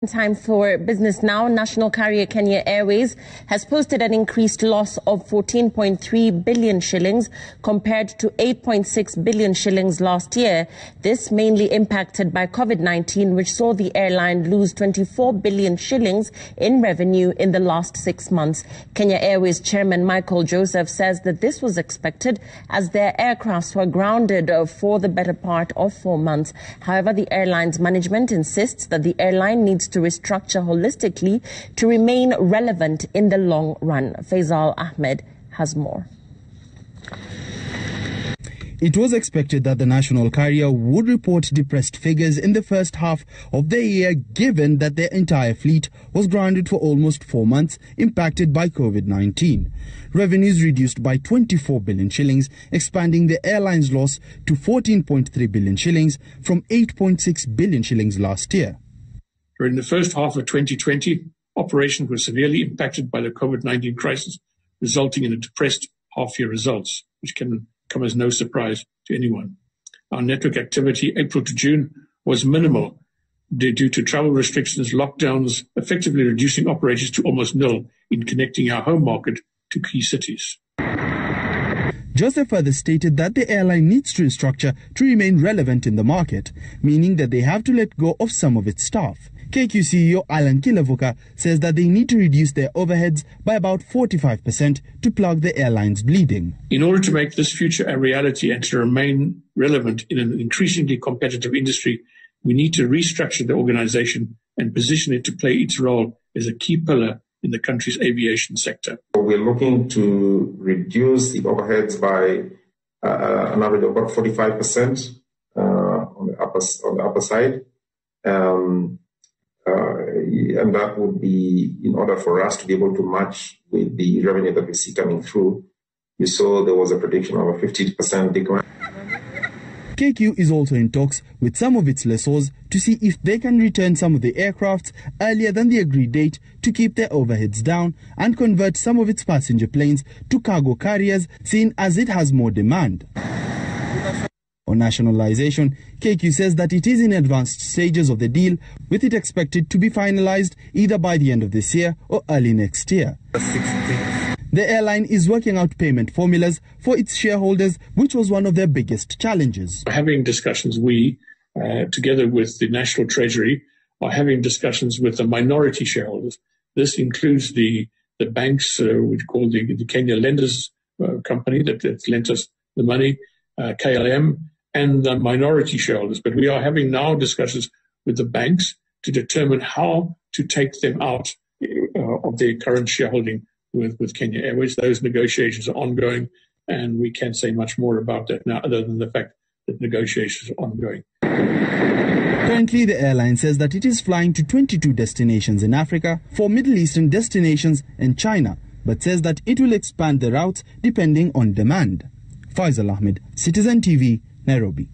Time for business now. National carrier Kenya Airways has posted an increased loss of 14.3 billion shillings compared to 8.6 billion shillings last year. This mainly impacted by COVID-19, which saw the airline lose 24 billion shillings in revenue in the last 6 months. Kenya Airways chairman Michael Joseph says that this was expected as their aircrafts were grounded for the better part of 4 months. However, the airline's management insists that the airline needs to restructure holistically to remain relevant in the long run. Faisal Ahmed has more. It was expected that the national carrier would report depressed figures in the first half of the year, given that their entire fleet was grounded for almost 4 months, impacted by COVID-19. Revenues reduced by 24 billion shillings, expanding the airline's loss to 14.3 billion shillings from 8.6 billion shillings last year. During the first half of 2020, operations were severely impacted by the COVID-19 crisis, resulting in a depressed half-year results, which can come as no surprise to anyone. Our network activity April to June was minimal due to travel restrictions, lockdowns, effectively reducing operations to almost nil in connecting our home market to key cities. Joseph further stated that the airline needs to restructure to remain relevant in the market, meaning that they have to let go of some of its staff. KQ CEO Alan Kilavuka says that they need to reduce their overheads by about 45% to plug the airline's bleeding. In order to make this future a reality and to remain relevant in an increasingly competitive industry, we need to restructure the organization and position it to play its role as a key pillar in the country's aviation sector. We're looking to reduce the overheads by an average of about 45% on the upper side. And that would be in order for us to be able to match with the revenue that we see coming through. You saw there was a prediction of a 50% decline. KQ is also in talks with some of its lessors to see if they can return some of the aircrafts earlier than the agreed date to keep their overheads down and convert some of its passenger planes to cargo carriers, seen as it has more demand. On nationalization, KQ says that it is in advanced stages of the deal, with it expected to be finalized either by the end of this year or early next year. The airline is working out payment formulas for its shareholders, which was one of their biggest challenges. Having discussions, we, together with the National Treasury, are having discussions with the minority shareholders. This includes the banks, which are called the Kenya Lenders Company that lent us the money, KLM, and the minority shareholders. But we are having now discussions with the banks to determine how to take them out of their current shareholding with Kenya Airways. Those negotiations are ongoing, and we can't say much more about that now other than the fact that negotiations are ongoing. Currently, the airline says that it is flying to 22 destinations in Africa, 4 Middle Eastern destinations and China, but says that it will expand the routes depending on demand. Faisal Ahmed, Citizen TV, Nairobi.